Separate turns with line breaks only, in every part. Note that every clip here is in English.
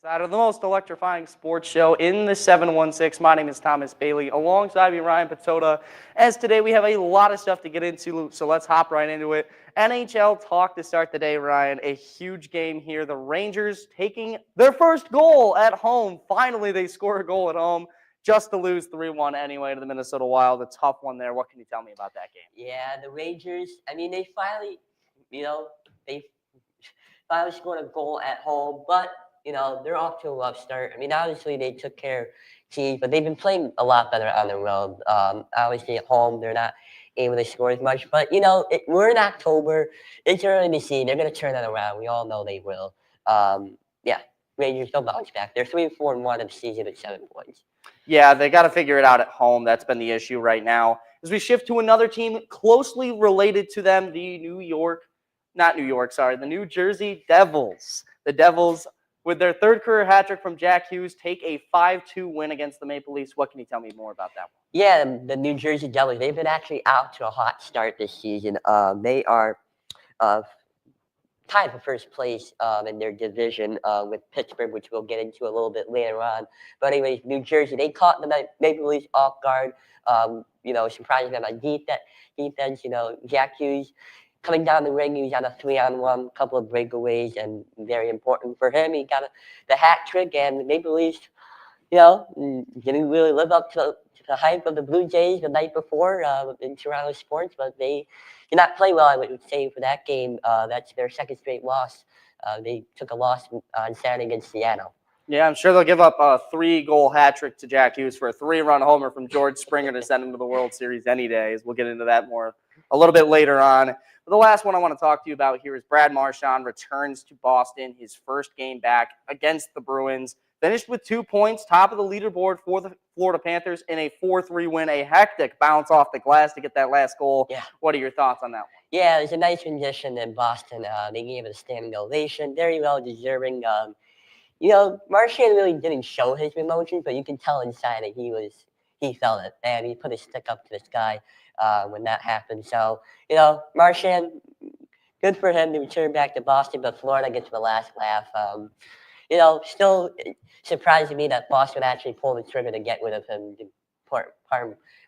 Out of the most electrifying sports show in the 716. My name is Thomas Bailey, alongside me Ryan Patota. As today we have a lot of stuff to get into, so let's hop right into it. NHL talk to start the day, Ryan. A huge game here. The Rangers taking their first goal at home. Finally, they score a goal at home just to lose 3-1 anyway to the Minnesota Wild. A tough one there. What can you tell me about that game?
Yeah, the Rangers. I mean, they finally scored a goal at home, but they're off to a rough start. I mean, obviously they took care of teams, but they've been playing a lot better on the road. Obviously at home they're not able to score as much, but we're in October. It's early to see. They're going to turn that around. We all know they will. Yeah, Rangers don't bounce back. They're 3-4-1 in the season with 7 points.
Yeah, they got to figure it out at home. That's been the issue right now. As we shift to another team closely related to them, the the New Jersey Devils. The Devils, with their third career hat trick from Jack Hughes, take a 5-2 win against the Maple Leafs. What can you tell me more about that one?
Yeah, the New Jersey Devils, they've been actually out to a hot start this season. They are tied for first place in their division with Pittsburgh, which we'll get into a little bit later on. But anyways, New Jersey, they caught the Maple Leafs off guard, surprising them on defense. Jack Hughes coming down the ring, he was on a 3-on-1, couple of breakaways, and very important for him. He got the hat trick, and the Maple Leafs, didn't really live up to the hype of the Blue Jays the night before in Toronto sports, but they did not play well, I would say, for that game. That's their second straight loss. They took a loss on Saturday against Seattle.
Yeah, I'm sure they'll give up a 3-goal hat trick to Jack Hughes for a 3-run homer from George Springer to send him to the World Series any day. We'll get into that more a little bit later on. But the last one I want to talk to you about here is Brad Marchand returns to Boston, his first game back against the Bruins. Finished with 2 points, top of the leaderboard for the Florida Panthers in a 4-3 win, a hectic bounce off the glass to get that last goal.
Yeah.
What are your thoughts on that one?
Yeah, it was a nice rendition in Boston. They gave it a standing ovation, very well deserving. Marchand really didn't show his emotions, but you can tell inside that he felt it, and he put his stick up to the sky when that happened. So, Marchand, good for him to return back to Boston, but Florida gets the last laugh. Still surprising me that Boston actually pulled the trigger to get rid of him to part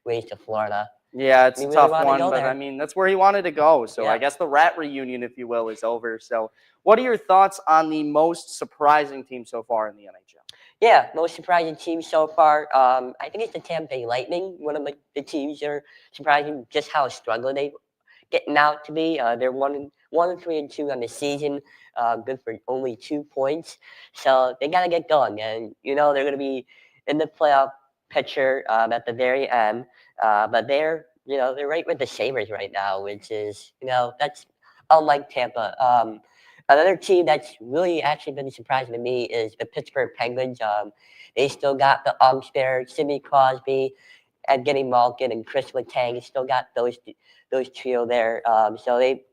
ways to Florida.
Yeah, it's a
really
tough
wanted to
one,
go
but
there.
I mean, that's where he wanted to go. So
Yeah.
I guess the rat reunion, if you will, is over. So what are your thoughts on the most surprising team so far in the NHL?
Yeah, most surprising team so far. I think it's the Tampa Bay Lightning. One of the teams that are surprising just how struggling they getting out to be. They're 1-3-2 on the season. Good for only 2 points. So they gotta get going, and they're gonna be in the playoff picture at the very end. But they're right with the Sabres right now, which is that's unlike Tampa. Another team that's really actually been surprising to me is the Pittsburgh Penguins. They still got the umps there, Sidney Crosby, and getting Malkin and Chris Letang. Still got those trio there. So they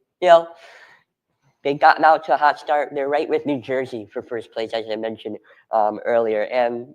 gotten out to a hot start. They're right with New Jersey for first place, as I mentioned earlier. And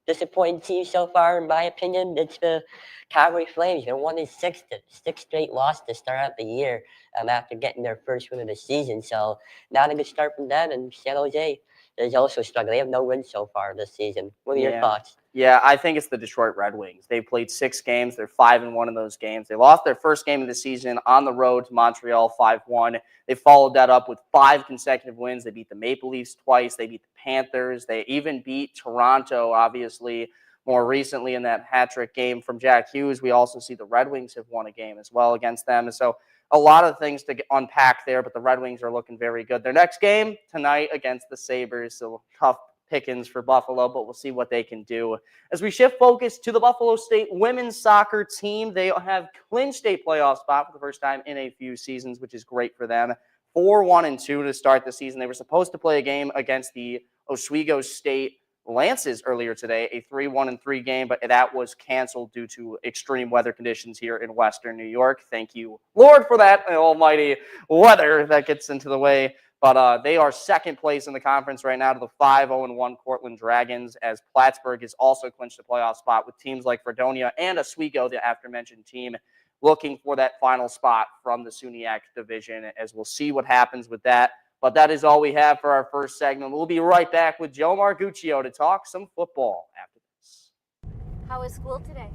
disappointing team so far, in my opinion, it's the Calgary Flames. They're 1-6, sixth straight loss to start out the year after getting their first win of the season. So not a good start from them. And San Jose is also struggling. They have no wins so far this season. What are your thoughts?
Yeah, I think it's the Detroit Red Wings. They played 6 games. They're 5-1 in those games. They lost their first game of the season on the road to Montreal 5-1. They followed that up with 5 consecutive wins. They beat the Maple Leafs twice. They beat the Panthers. They even beat Toronto, obviously, more recently in that hat-trick game from Jack Hughes. We also see the Red Wings have won a game as well against them. So a lot of things to unpack there, but the Red Wings are looking very good. Their next game tonight against the Sabres, so tough pickings for Buffalo, but we'll see what they can do. As we shift focus to the Buffalo State women's soccer team, they have clinched a playoff spot for the first time in a few seasons, which is great for them. 4-1-2 to start the season. They were supposed to play a game against the Oswego State Lances earlier today, a 3-1-3 game, but that was canceled due to extreme weather conditions here in Western New York. Thank you, Lord, for that almighty weather that gets into the way. But they are second place in the conference right now to the 5-0-1 Cortland Dragons, as Plattsburgh has also clinched a playoff spot with teams like Fredonia and Oswego, the aforementioned team, looking for that final spot from the SUNYAC division, as we'll see what happens with that. But that is all we have for our first segment. We'll be right back with Joe Marguccio to talk some football after this.
How was school today?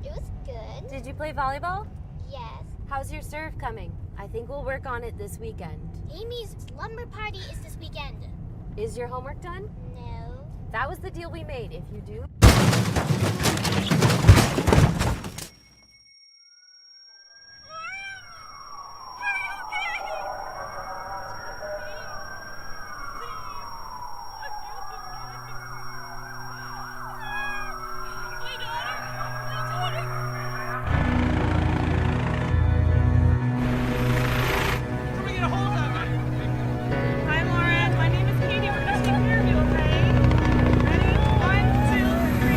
It was good.
Did you play volleyball?
Yes.
How's your serve coming? I think we'll work on it this weekend.
Amy's slumber party is this weekend.
Is your homework done?
No.
That was the deal we made. If you do...
Hi, Lauren. My name is Katie. We're going to take care of you, okay? Ready? 1, 2, 3.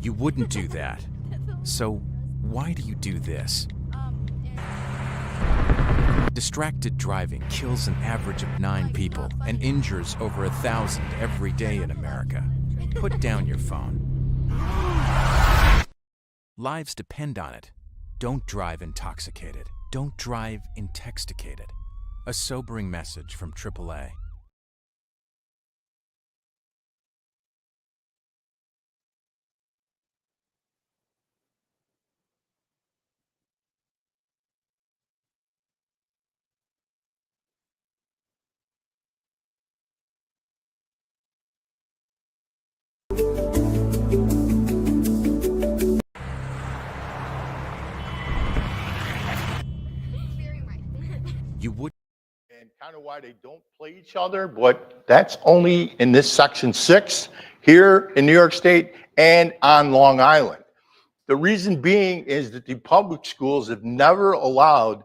You wouldn't do that. So why do you do this? Distracted driving kills an average of 9 people and injures over 1,000 every day in America. Put down your phone. Lives depend on it. Don't drive intoxicated. Don't drive intoxicated. A sobering message from AAA. You would.
And kind of why they don't play each other, but that's only in this section 6 here in New York State and on Long Island. The reason being is that the public schools have never allowed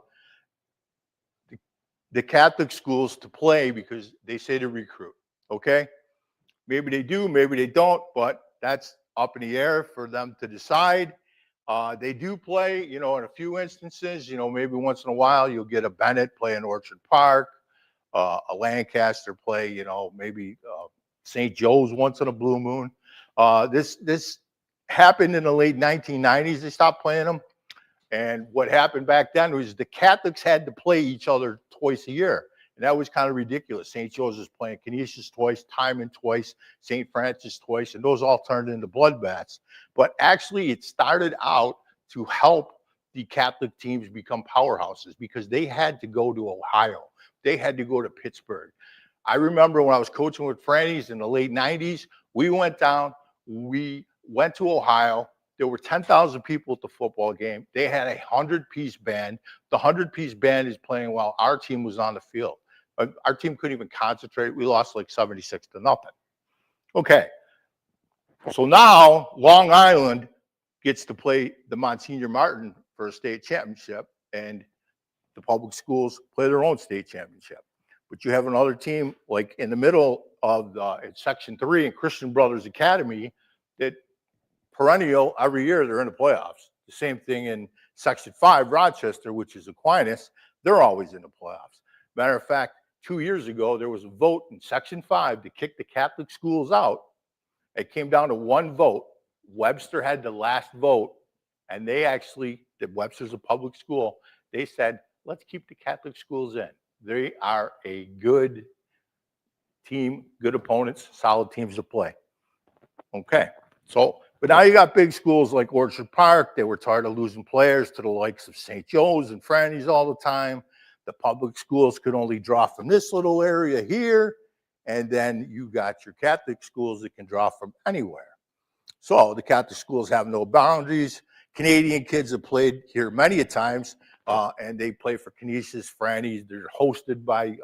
the Catholic schools to play because they say to recruit, okay? Maybe they do, maybe they don't, but that's up in the air for them to decide. They do play, in a few instances, maybe once in a while you'll get a Bennett play in Orchard Park, a Lancaster play, maybe St. Joe's once in a blue moon. This happened in the late 1990s. They stopped playing them. And what happened back then was the Catholics had to play each other twice a year. And that was kind of ridiculous. St. Joe's was playing Canisius twice, Timon twice, St. Francis twice, and those all turned into bloodbaths. But actually, it started out to help the Catholic teams become powerhouses because they had to go to Ohio. They had to go to Pittsburgh. I remember when I was coaching with Franny's in the late 90s, we went down, we went to Ohio. There were 10,000 people at the football game. They had a 100-piece band. The 100-piece band is playing while our team was on the field. Our team couldn't even concentrate. We lost like 76-0. Okay. So now Long Island gets to play the Monsignor Martin for a state championship, and the public schools play their own state championship. But you have another team like in the middle of Section 3 in Christian Brothers Academy that perennial every year they're in the playoffs. The same thing in Section 5, Rochester, which is Aquinas. They're always in the playoffs. Matter of fact, 2 years ago, there was a vote in Section 5 to kick the Catholic schools out. It came down to one vote. Webster had the last vote, and Webster's a public school. They said, let's keep the Catholic schools in. They are a good team, good opponents, solid teams to play. Okay, but now you got big schools like Orchard Park. They were tired of losing players to the likes of St. Joe's and Franny's all the time. The public schools could only draw from this little area here. And then you got your Catholic schools that can draw from anywhere. So the Catholic schools have no boundaries. Canadian kids have played here many a times, and they play for Canisius, Franny's. They're hosted by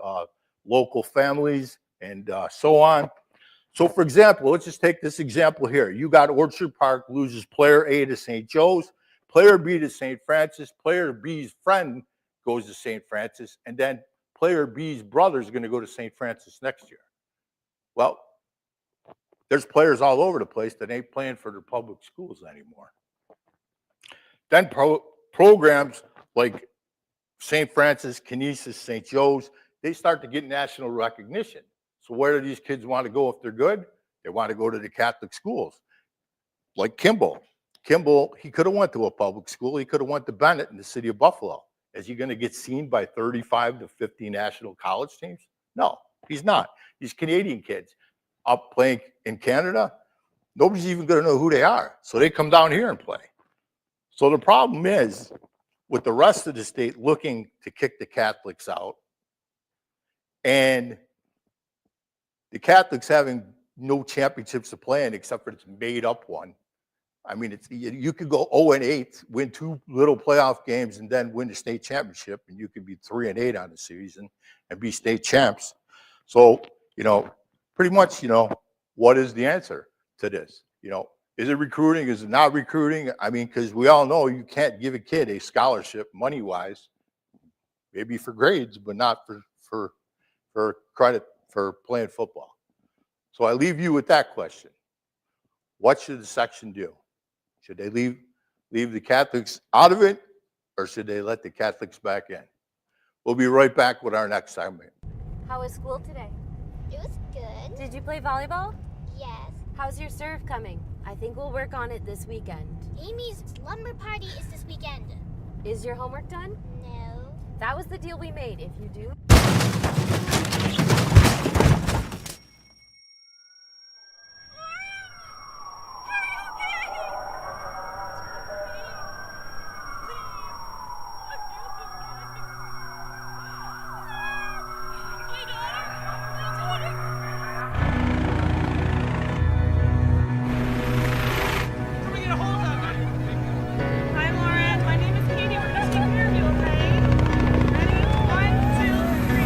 local families and so on. So, for example, let's just take this example here. You got Orchard Park loses player A to St. Joe's, player B to St. Francis, player B's friend goes to St. Francis, and then player B's brother is going to go to St. Francis next year. Well, there's players all over the place that ain't playing for their public schools anymore. Then programs like St. Francis, Canisius, St. Joe's, they start to get national recognition. So where do these kids want to go if they're good? They want to go to the Catholic schools. Like Kimball. Kimball, he could have went to a public school. He could have went to Bennett in the city of Buffalo. Is he going to get seen by 35 to 50 national college teams? No, he's not. These Canadian kids up playing in Canada, nobody's even going to know who they are. So they come down here and play. So the problem is, with the rest of the state looking to kick the Catholics out, and the Catholics having no championships to play in except for this made up one. I mean, you could go 0-8, win 2 little playoff games, and then win the state championship, and you could be 3-8 on the season and be state champs. So, pretty much, what is the answer to this? Is it recruiting? Is it not recruiting? I mean, because we all know you can't give a kid a scholarship money-wise, maybe for grades, but not for credit for playing football. So I leave you with that question. What should the section do? Should they leave the Catholics out of it, or should they let the Catholics back in? We'll be right back with our next segment.
How was school today?
It was good.
Did you play volleyball?
Yes.
How's your serve coming? I think we'll work on it this weekend.
Amy's lumber party is this weekend.
Is your homework done?
No.
That was the deal we made. If you do...
Hi, Lauren. My name is Katie. We're gonna take care of you, okay? Ready?
1, 2, 3.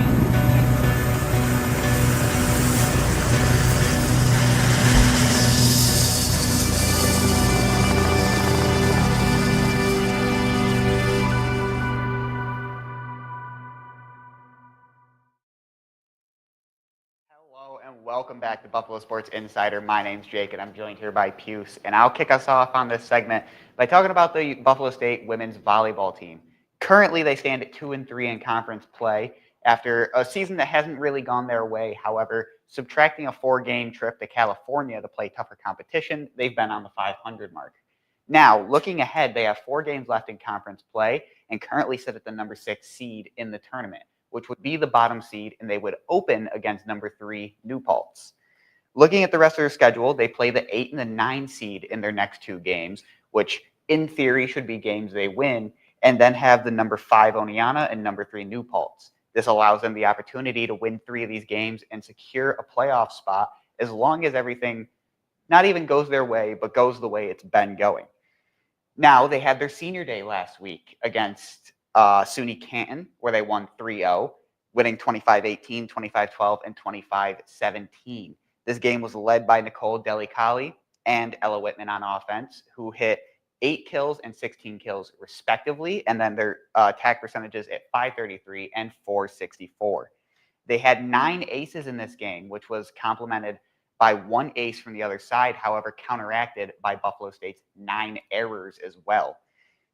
Hello and welcome back to Buffalo Sports Insider. My name's Jake and I'm joined here by Puce. And I'll kick us off on this segment by talking about the Buffalo State women's volleyball team. Currently, they stand at 2-3 in conference play after a season that hasn't really gone their way. However, subtracting a 4-game trip to California to play tougher competition, they've been on the 500 mark. Now, looking ahead, they have 4 games left in conference play and currently sit at the number 6 seed in the tournament, which would be the bottom seed, and they would open against number 3 New Paltz. Looking at the rest of their schedule, they play the 8 and the 9 seed in their next 2 games, which in theory should be games they win, and then have the number 5 Oneonta and number 3 New Paltz. This allows them the opportunity to win 3 of these games and secure a playoff spot as long as everything not even goes their way, but goes the way it's been going. Now, they had their senior day last week against SUNY Canton, where they won 3-0, winning 25-18, 25-12, and 25-17. This game was led by Nicole Delicali and Ella Whitman on offense, who hit 8 kills and 16 kills respectively, and then their attack percentages at .533 and .464. They had 9 aces in this game, which was complemented by 1 ace from the other side, however counteracted by Buffalo State's 9 errors as well.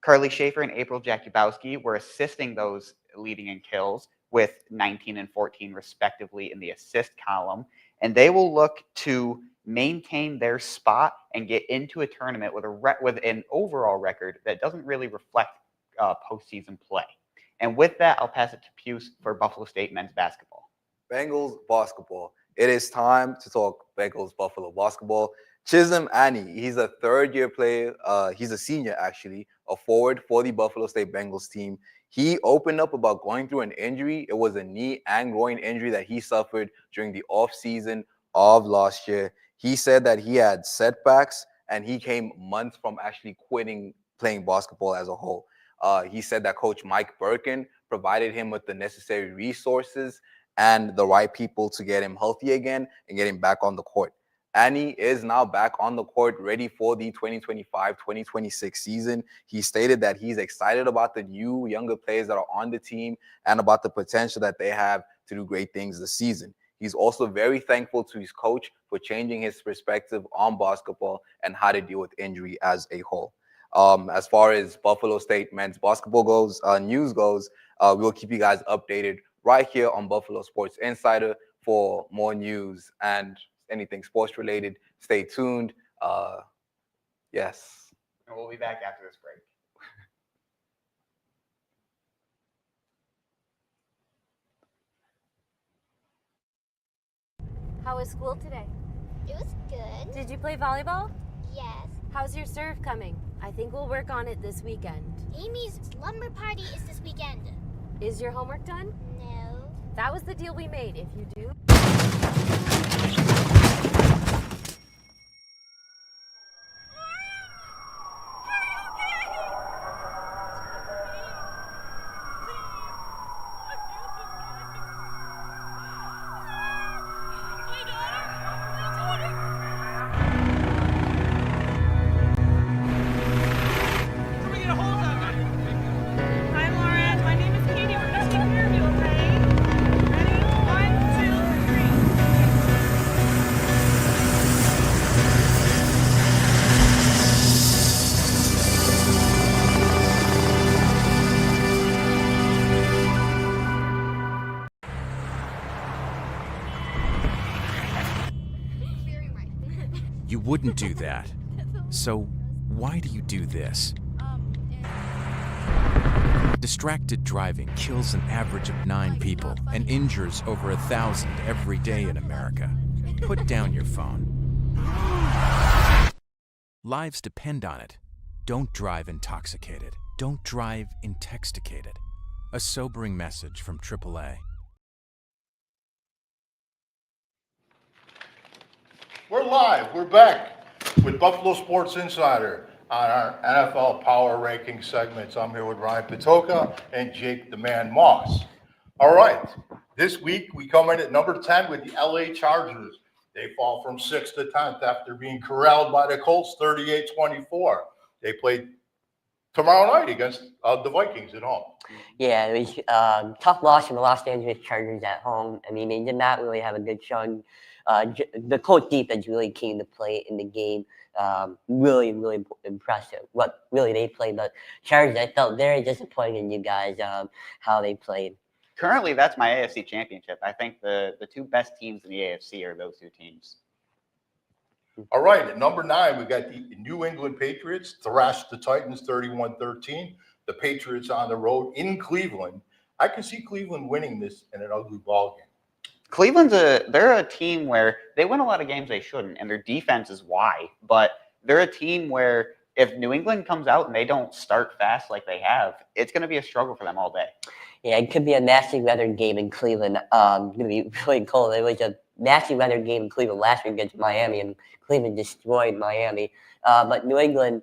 Carly Schaefer and April Jakubowski were assisting those leading in kills with 19 and 14 respectively in the assist column, and they will look to maintain their spot and get into a tournament with an overall record that doesn't really reflect postseason play. And with that, I'll pass it to Puce for Buffalo State men's basketball.
Bengals basketball. It is time to talk Bengals Buffalo basketball. Chisholm Annie, he's a third-year player. He's a senior, actually, a forward for the Buffalo State Bengals team. He opened up about going through an injury. It was a knee and groin injury that he suffered during the offseason of last year. He said that he had setbacks, and he came months from actually quitting playing basketball as a whole. He said that Coach Mike Birkin provided him with the necessary resources and the right people to get him healthy again and get him back on the court. Annie is now back on the court, ready for the 2025-2026 season. He stated that he's excited about the new, younger players that are on the team and about the potential that they have to do great things this season. He's also very thankful to his coach for changing his perspective on basketball and how to deal with injury as a whole. As far as Buffalo State men's basketball goes, news goes, We'll keep you guys updated right here on Buffalo Sports Insider for more news and anything sports related. Stay tuned. Yes.
And we'll be back after this break.
How was school today?
It was good.
Did you play volleyball?
Yes.
How's your serve coming? I think we'll work on it this weekend.
Amy's lumber party is this weekend.
Is your homework done?
No.
That was the deal we made. If you do.
Hi, Lauren. My name is Katie. We're gonna take care of you, okay? Ready? 1, 2, 3.
Very right.
You wouldn't do that. So why do you do this? Distracted driving kills an average of 9 people and injures over 1,000 every day in America. Put down your phone. Lives depend on it. Don't drive intoxicated. Don't drive intoxicated. A sobering message from AAA.
We're live. We're back with Buffalo Sports Insider on our NFL Power Ranking segments. I'm here with Ryan Patoka and Jake the Man Moss. All right. This week we come in at number 10 with the LA Chargers. They fall from 6th to 10th after being corralled by the Colts 38-24. They played tomorrow night against the Vikings at home.
Yeah, it was tough loss for the Los Angeles Chargers at home. I mean, they did not really have a good showing. The Colts defense really came to play in the game. Really, really impressive. What really they played, but Chargers, I felt very disappointed in you guys, how they played.
Currently, that's my AFC championship. I think the two best teams in the AFC are those two teams.
All right, at number 9, we got the New England Patriots thrashed the Titans 31-13. The Patriots on the road in Cleveland. I can see Cleveland winning this in an ugly ball game.
Cleveland's they're a team where they win a lot of games they shouldn't, and their defense is why. But they're a team where if New England comes out and they don't start fast like they have, it's going to be a struggle for them all day.
Yeah, it could be a nasty weather game in Cleveland. Going to be really cold. It was a nasty weather game in Cleveland last week against Miami, and Cleveland destroyed Miami. But New England,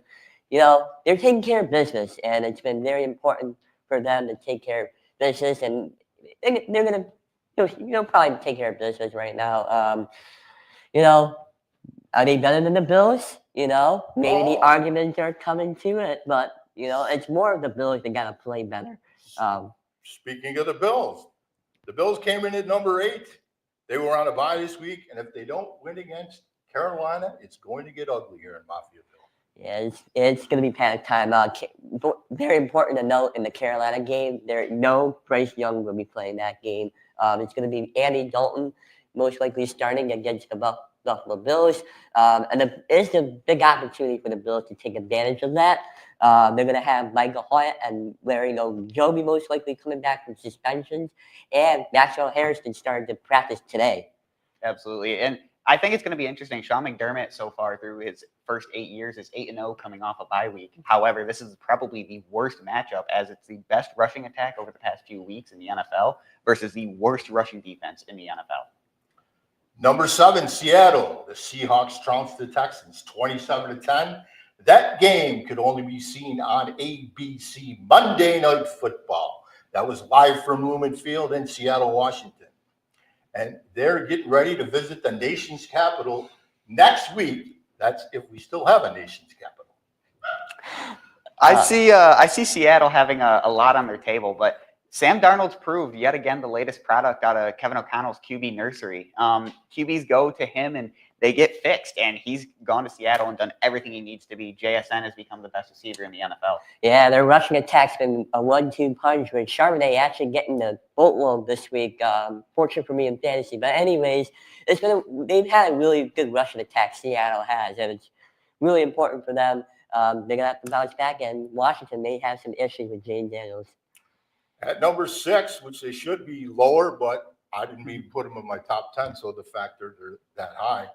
you know, they're taking care of business, and it's been very important for them to take care of business, and they're going to probably take care of business right now. You know, are they better than the Bills? You know, maybe the arguments are coming to it, but, you know, it's more of the Bills that got to play better.
Speaking of the Bills came in at number 8. They were on a bye this week, and if they don't win against Carolina, it's going to get ugly here in Mafiaville.
Yeah, it's going to be panic time. Very important to note in the Carolina game, no Bryce Young will be playing that game. It's going to be Andy Dalton, most likely starting against the Buffalo Bills. And it's a big opportunity for the Bills to take advantage of that. They're going to have Michael Hyatt and Larry Ogunjobi most likely coming back from suspensions. And Maxwell Harrison started to practice today.
Absolutely. And I think it's going to be interesting. Sean McDermott, so far through his first 8 years, is 8-0 coming off a bye week. However, this is probably the worst matchup, as it's the best rushing attack over the past few weeks in the NFL versus the worst rushing defense in the NFL.
Number 7, Seattle. The Seahawks trounced the Texans 27-10. That game could only be seen on ABC Monday Night Football. That was live from Lumen Field in Seattle, Washington. And they're getting ready to visit the nation's capital next week. That's if we still have a nation's capital.
I see Seattle having a lot on their table, but Sam Darnold's proved yet again the latest product out of Kevin O'Connell's QB nursery. QBs go to him, and they get fixed. And he's gone to Seattle and done everything he needs to be. JSN has become the best receiver in the NFL.
Yeah, their rushing attack's been a 1-2 punch with Charbonnet actually getting the boatload this week. Fortunate for me in fantasy. But anyways, they've had a really good rushing attack, Seattle has, and it's really important for them. They're going to have to bounce back, and Washington may have some issues with Jane Daniels.
At number 6, which they should be lower, but I didn't even put them in my top 10, so the fact they're that high.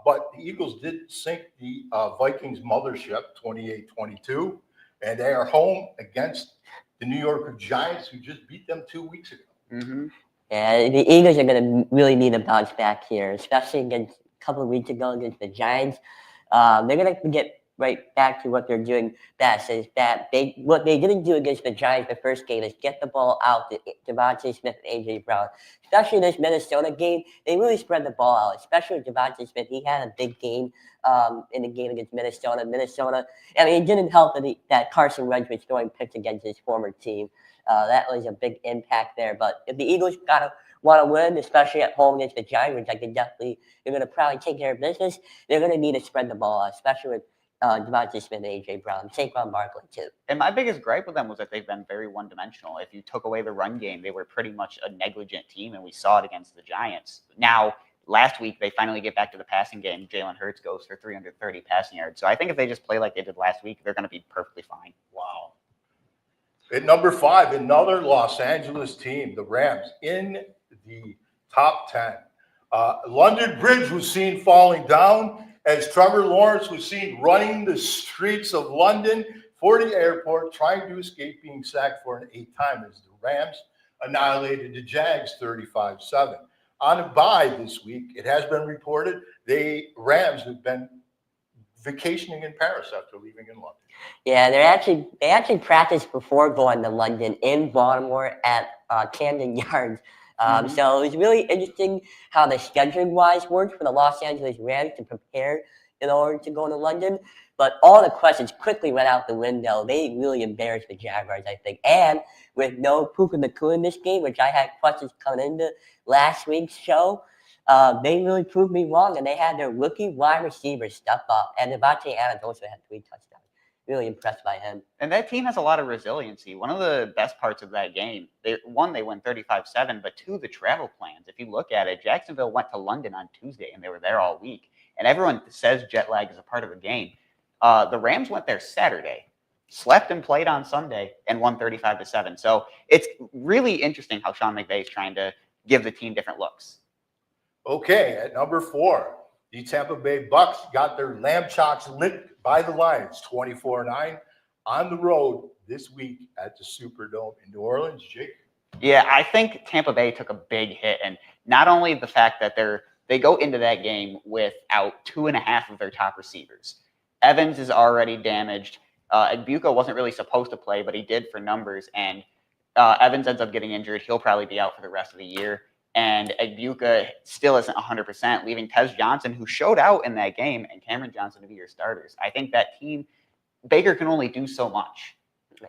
But the Eagles did sink the Vikings mothership 28-22, and they are home against the New York Giants, who just beat them 2 weeks ago.
Mm-hmm.
Yeah, the Eagles are going to really need a bounce back here, especially against a couple of weeks ago against the Giants. They're going to get right back to what they're doing best. Is that what they didn't do against the Giants the first game is get the ball out to Devontae Smith and AJ Brown. Especially in this Minnesota game, they really spread the ball out. Especially with Devontae Smith, he had a big game in the game against Minnesota. I mean, it didn't help that Carson Wentz was throwing picks against his former team. That was a big impact there. But if the Eagles want to win, especially at home against the Giants, which they're going to probably take care of business, they're going to need to spread the ball out, especially with Devontae Smith and AJ Brown, Saquon Barkley too.
And my biggest gripe with them was that they've been very one-dimensional. If you took away the run game, they were pretty much a negligent team, and we saw it against the Giants. Now, last week, they finally get back to the passing game. Jalen Hurts goes for 330 passing yards. So I think if they just play like they did last week, they're going to be perfectly fine.
Wow. At number 5, another Los Angeles team, the Rams, in the top 10. London Bridge was seen falling down as Trevor Lawrence was seen running the streets of London for the airport, trying to escape being sacked for an 8th time as the Rams annihilated the Jags 35-7. On a bye this week, it has been reported the Rams have been vacationing in Paris after leaving in London.
Yeah, they actually practiced before going to London in Baltimore at Camden Yards. So it was really interesting how the scheduling-wise worked for the Los Angeles Rams to prepare in order to go to London. But all the questions quickly went out the window. They really embarrassed the Jaguars, I think. And with no Puka Nacua in this game, which I had questions coming into last week's show, they really proved me wrong. And they had their rookie wide receivers step up. And Devontae Adams also had 3 touchdowns. Really impressed by him.
And that team has a lot of resiliency. One of the best parts of that game, they win 35-7, but 2, the travel plans. If you look at it, Jacksonville went to London on Tuesday, and they were there all week. And everyone says jet lag is a part of the game. The Rams went there Saturday, slept and played on Sunday, and won 35-7. So it's really interesting how Sean McVay is trying to give the team different looks.
Okay, at number 4, the Tampa Bay Bucks got their lamb chops licked by the Lions 24-9 on the road this week at the Superdome in New Orleans. Jake?
Yeah, I think Tampa Bay took a big hit. And not only the fact that they go into that game without 2.5 of their top receivers. Evans is already damaged. Ibuka wasn't really supposed to play, but he did for numbers. And Evans ends up getting injured. He'll probably be out for the rest of the year. And Ibuka still isn't 100%, leaving Tez Johnson, who showed out in that game, and Cameron Johnson to be your starters. I think that team, Baker can only do so much.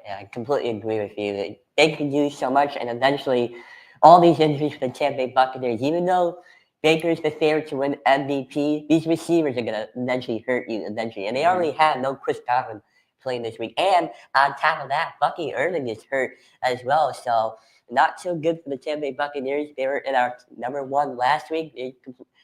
Yeah, I completely agree with you. They can do so much, and eventually all these injuries for the Tampa Bay Buccaneers, even though Baker's the favorite to win MVP, these receivers are going to eventually hurt you eventually. And they already have no Chris Godwin playing this week. And on top of that, Bucky Irving is hurt as well. So not so good for the Tampa Bay Buccaneers. They were in our number 1 last week. They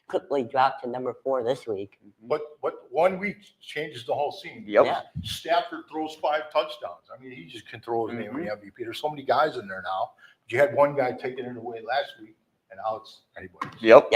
quickly dropped to number 4 this week.
But 1 week changes the whole scene.
Yep.
Yeah.
Stafford throws 5 touchdowns. I mean, he just can throw his name in the MVP. There's so many guys in there now. But you had one guy taking it away last week, and now it's anybody.
Yep.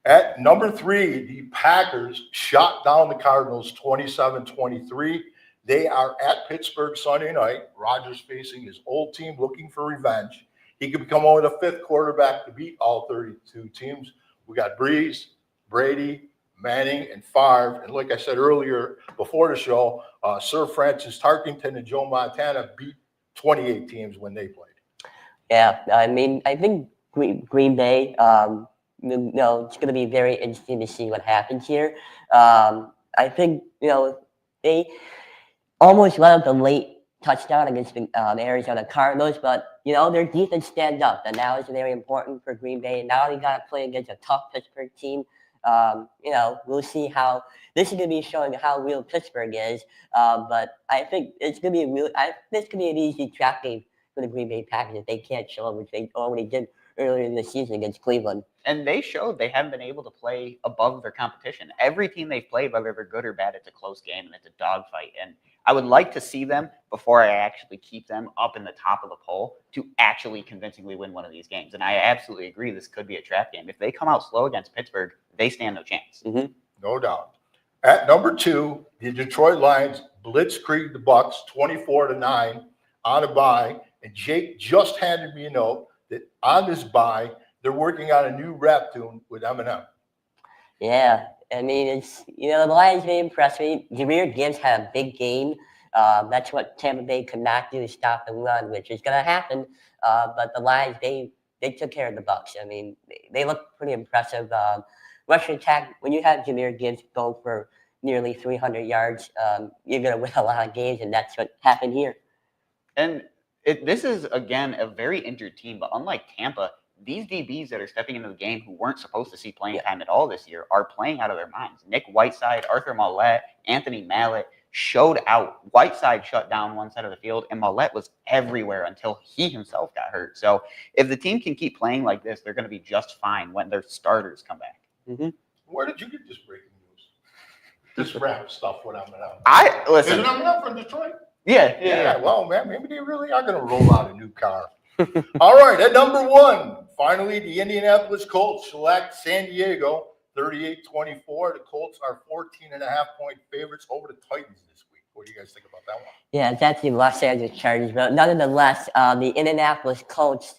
At number 3, the Packers shot down the Cardinals 27-23. They are at Pittsburgh Sunday night. Rodgers facing his old team looking for revenge. He could become only the 5th quarterback to beat all 32 teams. We got Breeze, Brady, Manning, and Favre. And like I said earlier before the show, Sir Francis Tarkington and Joe Montana beat 28 teams when they played.
Yeah, I mean, I think Green Bay, it's going to be very interesting to see what happens here. I think, they almost let up the late touchdown against the Arizona Cardinals, but their defense stands up, and now it's very important for Green Bay. Now they got to play against a tough Pittsburgh team We'll see how this is going to be showing how real Pittsburgh is. But I think it's going to be this could be an easy trap game for the Green Bay Packers if they can't show them, which they already did earlier in the season against Cleveland.
And they showed they haven't been able to play above their competition. Every team they've played, whether they're good or bad, it's a close game and it's a dogfight. And I would like to see them, before I actually keep them up in the top of the poll, to actually convincingly win one of these games. And I absolutely agree this could be a trap game. If they come out slow against Pittsburgh, they stand no chance.
Mm-hmm.
No doubt. At number 2, the Detroit Lions blitzkrieg the Bucks 24-9 on a bye. And Jake just handed me a note that on this bye, they're working on a new rap tune with Eminem.
Yeah, I mean, it's, the Lions may impress me. Jahmyr Gibbs had a big game. That's what Tampa Bay could not do to stop the run, which is going to happen. But the Lions, they took care of the Bucks. I mean, they look pretty impressive. Rushing attack, when you have Jahmyr Gibbs go for nearly 300 yards, you're going to win a lot of games, and that's what happened here.
And this is, again, a very injured team. But unlike Tampa, these DBs that are stepping into the game who weren't supposed to see playing time at all this year are playing out of their minds. Nick Whiteside, Arthur Maulet, Anthony Mallett showed out. Whiteside shut down one side of the field, and Maulet was everywhere until he himself got hurt. So if the team can keep playing like this, they're going to be just fine when their starters come back.
Mm-hmm.
Where did you get this breaking news? This rap stuff with Eminem.
Listen.
Is it Eminem from Detroit?
Yeah.
Well, man, maybe they really are going to roll out a new car. All right, at number 1, finally, the Indianapolis Colts select San Diego 38-24. The Colts are 14.5-point favorites over the Titans this week. What do you guys think about that one?
Yeah, it's actually Los Angeles Chargers, but nonetheless, the Indianapolis Colts,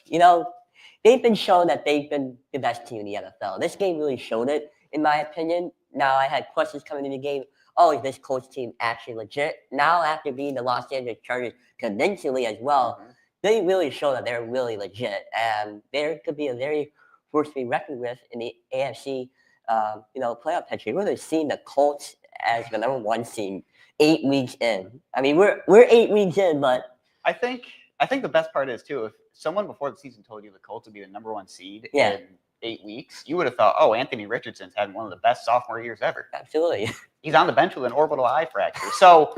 they've been shown that they've been the best team in the NFL. This game really showed it, in my opinion. Now, I had questions coming into the game. Oh, is this Colts team actually legit? Now, after being the Los Angeles Chargers convincingly as well, they really show that they're really legit. And there could be a very force to be reckoned with in the AFC, playoff picture. We're really seeing the Colts as the number 1 seed 8 weeks in. I mean, we're 8 weeks in, but
I think the best part is, too, if someone before the season told you the Colts would be the number 1 seed in 8 weeks, you would have thought, oh, Anthony Richardson's had one of the best sophomore years ever.
Absolutely.
He's on the bench with an orbital eye fracture. So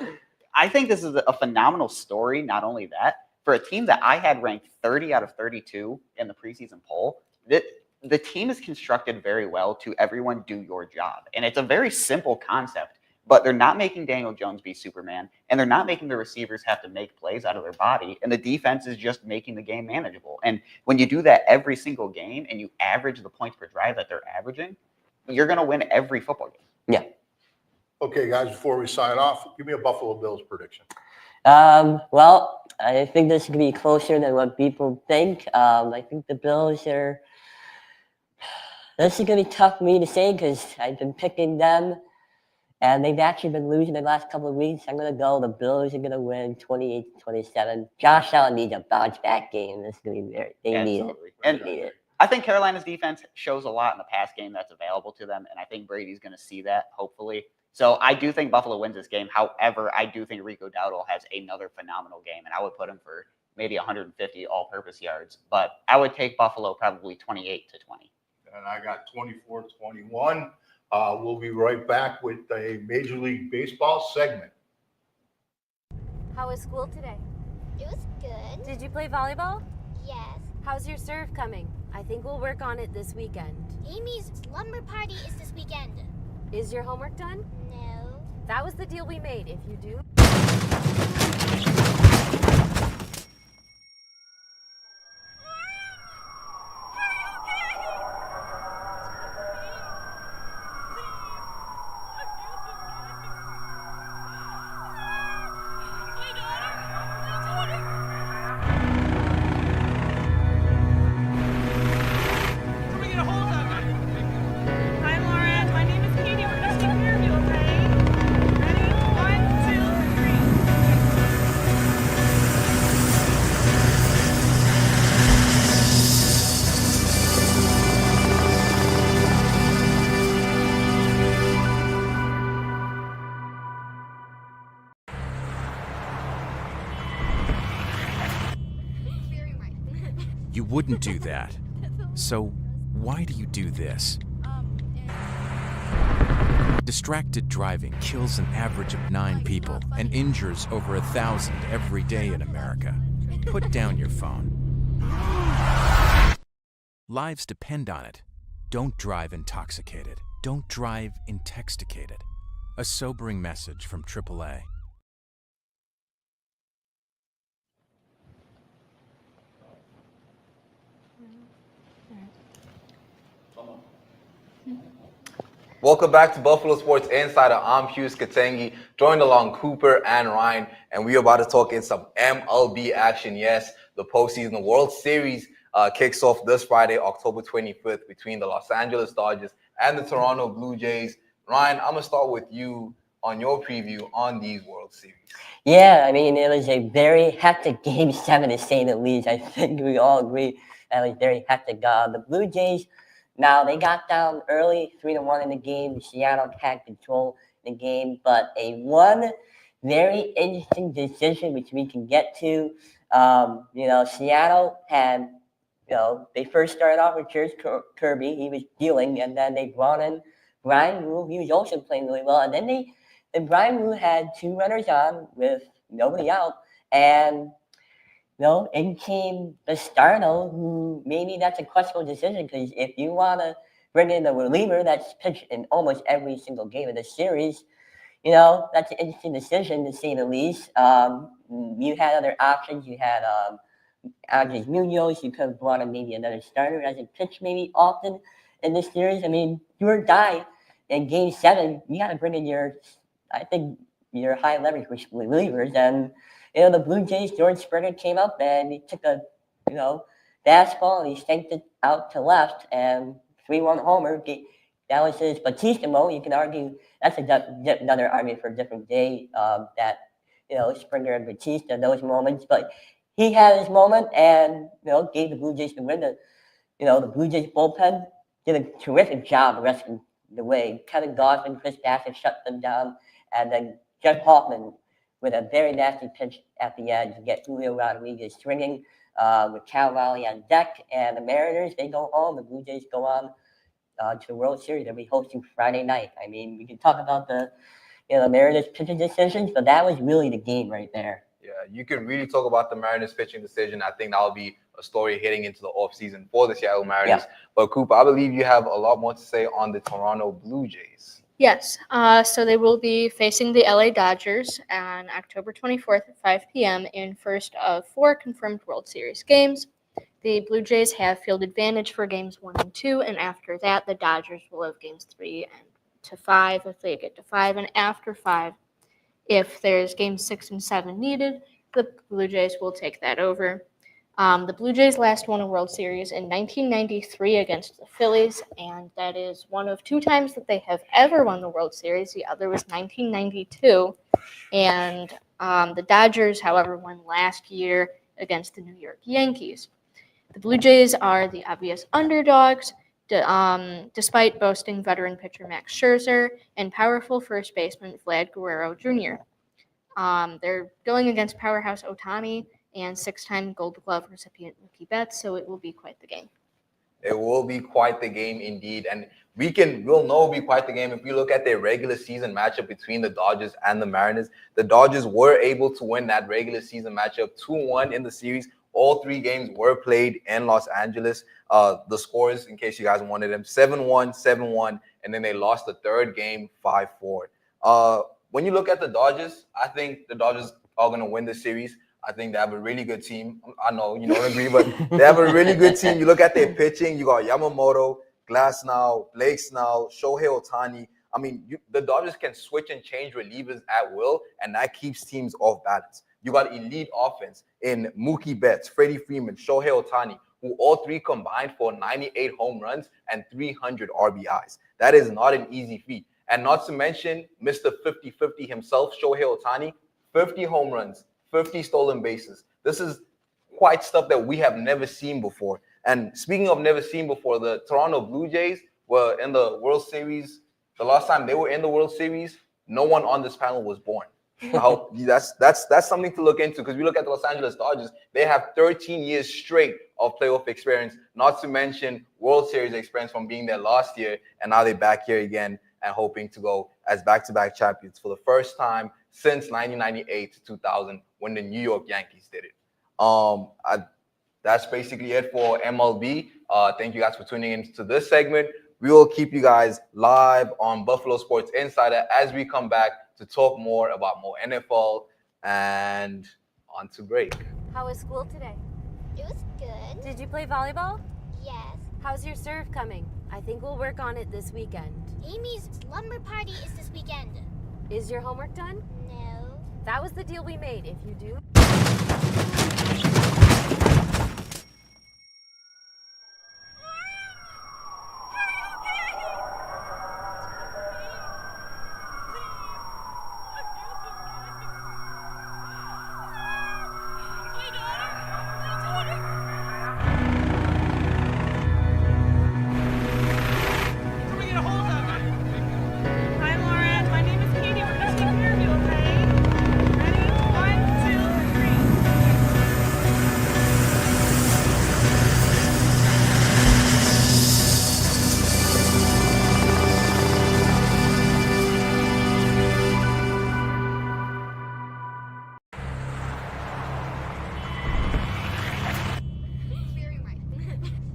I think this is a phenomenal story. Not only that, for a team that I had ranked 30 out of 32 in the preseason poll, the team is constructed very well to everyone do your job. And it's a very simple concept, but they're not making Daniel Jones be Superman, and they're not making the receivers have to make plays out of their body, and the defense is just making the game manageable. And when you do that every single game and you average the points per drive that they're averaging, you're going to win every football game.
Yeah.
Okay, guys, before we sign off, give me a Buffalo Bills prediction.
Well, I think this could be closer than what people think. I think the Bills are. This is going to be tough for me to say because I've been picking them, and they've actually been losing the last couple of weeks. I'm going to go. The Bills are going to win 28-27. Josh Allen needs a bounce back game. This is going to be they need it.
And
They need it.
I think Carolina's defense shows a lot in the pass game that's available to them, and I think Brady's going to see that, hopefully. So I do think Buffalo wins this game. However, I do think Rico Dowdle has another phenomenal game, and I would put him for maybe 150 all-purpose yards. But I would take Buffalo probably 28-20.
And I got 24-21. We'll be right back with a Major League Baseball segment.
How was school today?
It was good.
Did you play volleyball?
Yes.
How's your serve coming? I think we'll work on it this weekend.
Amy's lumber party is this weekend.
Is your homework done?
No.
That was the deal we made. If you do...
Hi, Lauren. My name is Katie. We're going to take care of you, okay? Ready? 1, 2, 3.
Very right.
You wouldn't do that. So why do you do this? Distracted driving kills an average of 9 people and injures over 1,000 every day in America. Put down your phone. Lives depend on it. Don't drive intoxicated. Don't drive intoxicated. A sobering message from AAA.
Welcome back to Buffalo Sports Insider. I'm Pius Katengi, joined along Cooper and Ryan, and we're about to talk in some MLB action. Yes, the postseason World Series kicks off this Friday, October 25th, between the Los Angeles Dodgers and the Toronto Blue Jays. Ryan, I'm going to start with you on your preview on these World Series.
Yeah, I mean, it was a very hectic Game 7, to say the least. I think we all agree that was very hectic. The Blue Jays, now they got down early, 3-1 in the game. Seattle had control in the game, but one very interesting decision, which we can get to. Seattle had, they first started off with George Kirby. He was dealing, and then they brought in Brian Wu. He was also playing really well, and then Brian Wu had 2 runners on with nobody out, and in came Bastardo, who maybe that's a questionable decision, because if you want to bring in a reliever that's pitched in almost every single game of the series, that's an interesting decision, to say the least. You had other options. You had Andres Munoz. You could have brought in maybe another starter as a pitch maybe often in this series. I mean, you or die in Game 7, you got to bring in your high leverage relievers. And the Blue Jays, George Springer came up and he took a fastball and he sanked it out to left, and 3-1 homer. That was his Batista mode. You can argue that's another argument for a different day, that Springer and Batista, those moments. But he had his moment and gave the Blue Jays the win. The Blue Jays bullpen did a terrific job the rest of the way. Kevin Gausman, Chris Bassett shut them down, and then Jeff Hoffman with a very nasty pitch at the end to get Julio Rodriguez swinging, with Cal Raleigh on deck. And the Mariners, they go home. The Blue Jays go on to the World Series. They'll be hosting Friday night. I mean, we can talk about the Mariners pitching decisions, but that was really the game right there.
Yeah, you can really talk about the Mariners pitching decision. I think that will be a story heading into the offseason for the Seattle Mariners. Yeah. But Cooper, I believe you have a lot more to say on the Toronto Blue Jays.
Yes, so they will be facing the LA Dodgers on October 24th at 5 p.m. in first of 4 confirmed World Series games. The Blue Jays have field advantage for games 1 and 2, and after that, the Dodgers will have games 3 to 5 if they get to 5, and after 5, if there's games 6 and 7 needed, the Blue Jays will take that over. The Blue Jays last won a World Series in 1993 against the Phillies, and that is one of 2 times that they have ever won the World Series. The other was 1992, and the Dodgers, however, won last year against the New York Yankees. The Blue Jays are the obvious underdogs, despite boasting veteran pitcher Max Scherzer and powerful first baseman Vlad Guerrero Jr. They're going against powerhouse Ohtani and 6-time Gold Glove recipient Mookie Betts, so it will be quite the game.
It will be quite the game indeed, and we'll know it'll be quite the game if we look at their regular season matchup between the Dodgers and the Mariners. The Dodgers were able to win that regular season matchup 2-1 in the series. All 3 games were played in Los Angeles. The scores, in case you guys wanted them, 7-1, 7-1, and then they lost the 3rd game 5-4. When you look at the Dodgers, I think the Dodgers are going to win this series. I think they have a really good team. I know you don't agree, but they have a really good team. You look at their pitching, you got Yamamoto, Glasnow, Blake Snell, Shohei Ohtani. I mean, the Dodgers can switch and change relievers at will, and that keeps teams off balance. You got elite offense in Mookie Betts, Freddie Freeman, Shohei Ohtani, who all 3 combined for 98 home runs and 300 RBIs. That is not an easy feat. And not to mention Mr. 50-50 himself, Shohei Ohtani, 50 home runs, 50 stolen bases. This is quite stuff that we have never seen before. And speaking of never seen before, the Toronto Blue Jays were in the World Series. The last time they were in the World Series, no one on this panel was born. That's something to look into, because we look at the Los Angeles Dodgers. They have 13 years straight of playoff experience, not to mention World Series experience from being there last year, and now they're back here again. and hoping to go as back-to-back champions for the first time since 1998 to 2000 when the New York Yankees did it. That's basically it for MLB. Thank you guys for tuning in to this segment. We will keep you guys live on Buffalo Sports Insider as we come back to talk more about more NFL and on to break.
How was school today?
It was good.
Did you play volleyball?
Yes.
How's your serve coming? I think we'll work on it this weekend.
Amy's lumber party is this weekend.
Is your homework done?
No.
That was the deal we made. If you do.
Hi, Lauren. My name is Katie. We're gonna take care of you, okay? Ready? 1, 2, 3.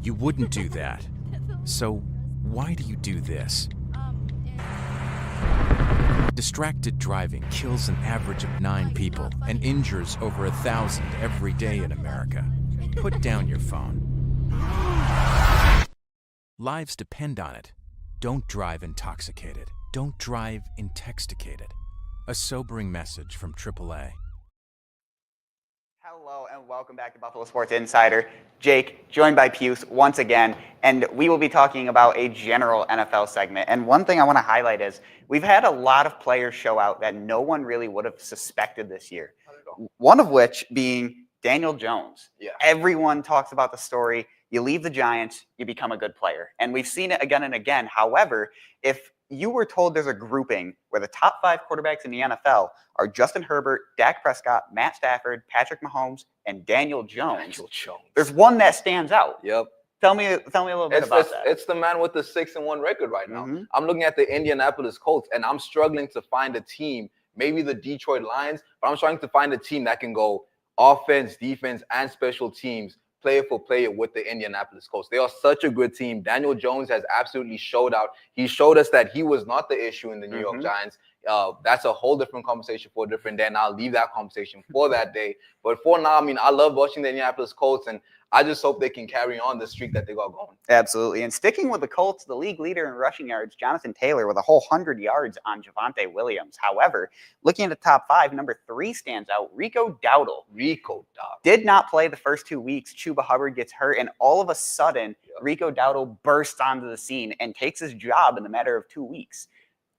You wouldn't do that. So why do you do this? Distracted driving kills an average of 9 people and injures over 1,000 every day in America. Put down your phone. Lives depend on it. Don't drive intoxicated. Don't drive intoxicated. A sobering message from AAA.
Hello and welcome back to Buffalo Sports Insider. Jake, joined by Puce once again, and we will be talking about a general NFL segment. And one thing I want to highlight is we've had a lot of players show out that no one really would have suspected this year. One of which being Daniel Jones.
Yeah.
Everyone talks about the story. You leave the Giants, you become a good player. And we've seen it again and again. However, if you were told there's a grouping where the top 5 quarterbacks in the NFL are Justin Herbert, Dak Prescott, Matt Stafford, Patrick Mahomes, and Daniel Jones, there's one that stands out.
Yep.
Tell me a little bit about that.
It's the man with the 6-1 record right now.
Mhm.
I'm looking at the Indianapolis Colts, and I'm struggling to find a team, maybe the Detroit Lions, but I'm trying to find a team that can go offense, defense, and special teams player for player with the Indianapolis Colts. They are such a good team. Daniel Jones has absolutely showed out. He showed us that he was not the issue in the New York Giants. That's a whole different conversation for a different day, and I'll leave that conversation for that day. But for now, I mean, I love watching the Indianapolis Colts, and I just hope they can carry on the streak that they got going.
Absolutely. And sticking with the Colts, the league leader in rushing yards, Jonathan Taylor, with a whole 100 yards on Javonte Williams. However, looking at the top 5, number 3 stands out, Rico Dowdle. Did not play the first 2 weeks. Chuba Hubbard gets hurt, and all of a sudden, Rico Dowdle bursts onto the scene and takes his job in the matter of 2 weeks.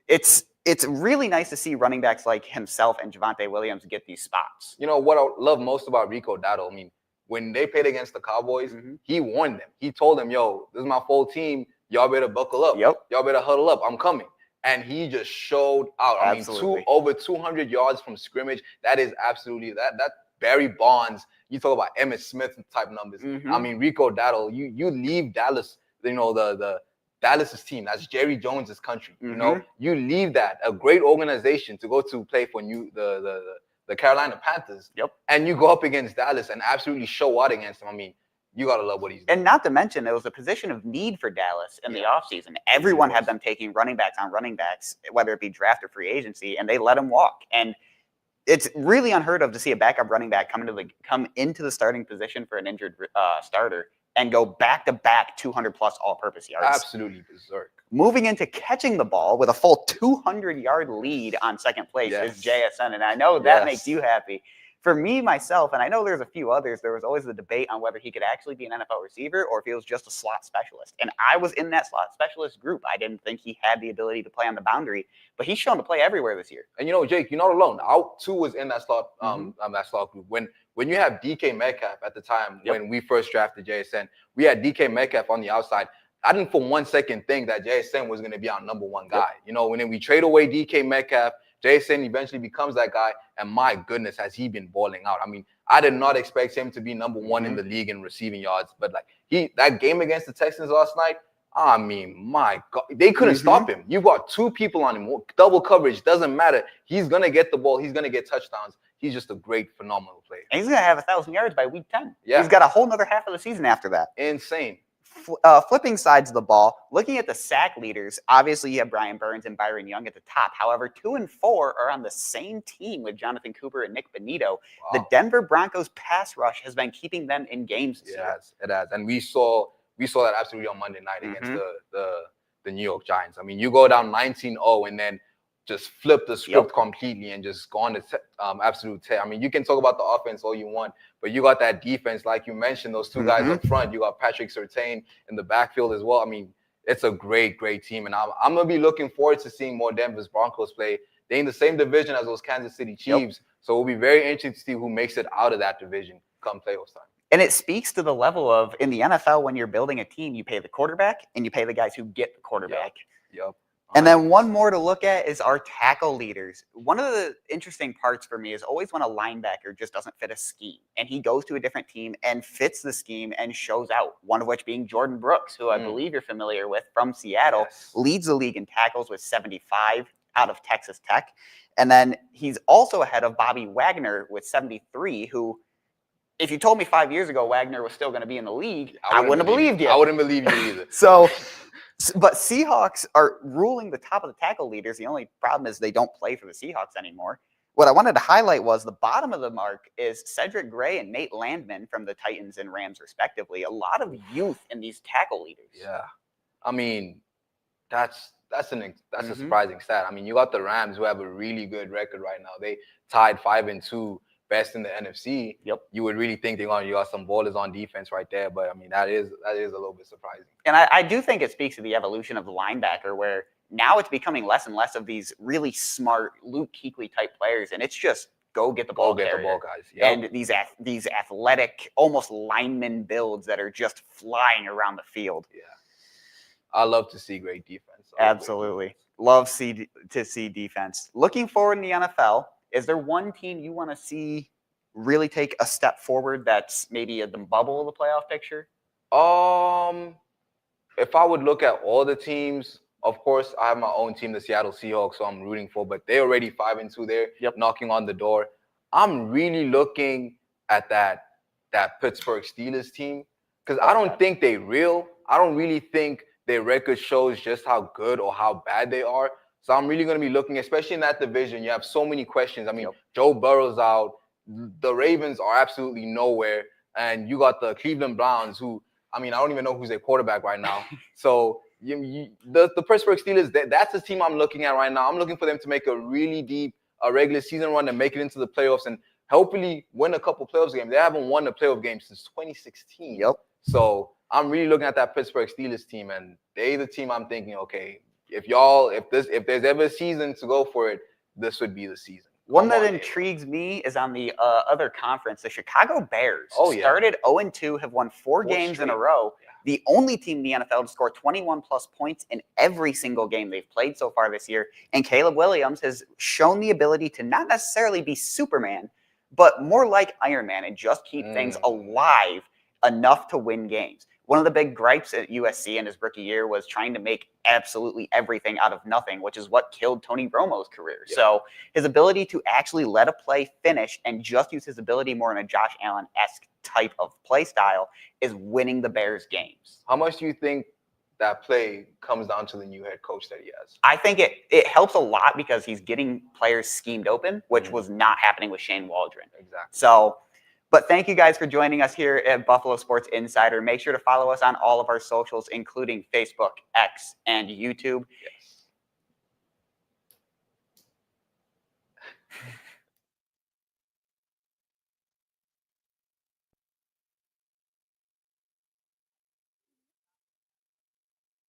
It's really nice to see running backs like himself and Javonte Williams get these spots.
You know what I love most about Rico Dowdle? I mean, when they played against the Cowboys, he warned them. He told them, yo, this is my full team. Y'all better buckle up.
Yep.
Y'all better huddle up. I'm coming. And he just showed out. I mean, over 200 yards from scrimmage. That is absolutely that Barry Bonds. You talk about Emmitt Smith type numbers. I mean, Rico Dowdle, you leave Dallas, you know, the Dallas's team. That's Jerry Jones's country. You know, you leave that, a great organization, to go to play for the Carolina Panthers. And you go up against Dallas and absolutely show out against them. I mean, you got to love what he's doing.
And not to mention, there was a position of need for Dallas in the offseason. Everyone had them taking running backs on running backs, whether it be draft or free agency, and they let him walk. And it's really unheard of to see a backup running back come into the starting position for an injured starter and go back-to-back 200-plus all-purpose yards.
Absolutely berserk.
Moving into catching the ball with a full 200-yard lead on second place is JSN, and I know that makes you happy. For me, myself, and I know there's a few others, there was always the debate on whether he could actually be an NFL receiver or if he was just a slot specialist. And I was in that slot specialist group. I didn't think he had the ability to play on the boundary, but he's shown to play everywhere this year.
And you know, Jake, you're not alone. I too was in that slot, that slot group. When you have DK Metcalf at the time, when we first drafted JSN, we had DK Metcalf on the outside. I didn't for 1 second think that JSN was going to be our number 1 guy. You know, when we trade away DK Metcalf, JSN eventually becomes that guy, and my goodness, has he been balling out. I mean, I did not expect him to be number 1 in the league in receiving yards, but like that game against the Texans last night, I mean, my God, they couldn't stop him. You got 2 people on him, double coverage, doesn't matter. He's going to get the ball. He's going to get touchdowns. He's just a great, phenomenal player.
And he's going to have 1,000 yards by week 10.
Yeah.
He's got a whole nother half of the season after that.
Insane.
Flipping sides of the ball, looking at the sack leaders, obviously you have Brian Burns and Byron Young at the top. However, 2 and 4 are on the same team with Jonathan Cooper and Nick Benito.
Wow.
The Denver Broncos pass rush has been keeping them in games this year.
It has. And we saw that absolutely on Monday night against the New York Giants. I mean, you go down 19-0 and then just flip the script completely and just go on the absolute tear. I mean, you can talk about the offense all you want, but you got that defense, like you mentioned, those 2 guys up front. You got Patrick Surtain in the backfield as well. I mean, it's a great, great team. And I'm going to be looking forward to seeing more Denver's Broncos play. They're in the same division as those Kansas City Chiefs. So it'll be very interesting to see who makes it out of that division come playoff time.
And it speaks to the level of, in the NFL, when you're building a team, you pay the quarterback and you pay the guys who get the quarterback.
Yep.
And then one more to look at is our tackle leaders. One of the interesting parts for me is always when a linebacker just doesn't fit a scheme and he goes to a different team and fits the scheme and shows out, one of which being Jordan Brooks, who I believe you're familiar with from Seattle, leads the league in tackles with 75 out of Texas Tech. And then he's also ahead of Bobby Wagner with 73, who, if you told me 5 years ago Wagner was still going to be in the league, I wouldn't have believed you.
I wouldn't believe you either.
But Seahawks are ruling the top of the tackle leaders. The only problem is they don't play for the Seahawks anymore. What I wanted to highlight was the bottom of the mark is Cedric Gray and Nate Landman from the Titans and Rams, respectively. A lot of youth in these tackle leaders.
Yeah. I mean, that's a surprising stat. I mean, you got the Rams who have a really good record right now. They tied 5-2. Best in the NFC.
Yep.
You would really think you got some ballers on defense right there, but I mean that is a little bit surprising.
And I do think it speaks to the evolution of the linebacker, where now it's becoming less and less of these really smart Luke Kuechly type players, and it's just go get the ball,
the ball guys. Yep.
And these athletic, almost lineman builds that are just flying around the field.
Yeah, I love to see great defense.
Absolutely, love to see defense. Looking forward in the NFL. Is there one team you want to see really take a step forward that's maybe in the bubble of the playoff picture?
If I would look at all the teams, of course, I have my own team, the Seattle Seahawks, so I'm rooting for, but they're already 5-2 there, knocking on the door. I'm really looking at that Pittsburgh Steelers team because I don't think they're real. I don't really think their record shows just how good or how bad they are. So I'm really going to be looking, especially in that division. You have so many questions. I mean, Joe Burrow's out. The Ravens are absolutely nowhere. And you got the Cleveland Browns who, I mean, I don't even know who's their quarterback right now. So the Pittsburgh Steelers, that's the team I'm looking at right now. I'm looking for them to make a really deep regular season run and make it into the playoffs and hopefully win a couple playoffs games. They haven't won a playoff game since 2016. So I'm really looking at that Pittsburgh Steelers team, and they're the team I'm thinking, okay, if there's ever a season to go for it, this would be the season.
One that intrigues me is on the other conference. The Chicago Bears started 0-2, have won 4 games in a row. The only team in the NFL to score 21-plus points in every single game they've played so far this year. And Caleb Williams has shown the ability to not necessarily be Superman, but more like Iron Man and just keep things alive enough to win games. One of the big gripes at USC in his rookie year was trying to make absolutely everything out of nothing, which is what killed Tony Romo's career. So his ability to actually let a play finish and just use his ability more in a Josh Allen-esque type of play style is winning the Bears games.
How much do you think that play comes down to the new head coach that he has?
I think it helps a lot because he's getting players schemed open, which was not happening with Shane Waldron.
Exactly.
So, but thank you guys for joining us here at Buffalo Sports Insider. Make sure to follow us on all of our socials, including Facebook, X, and YouTube.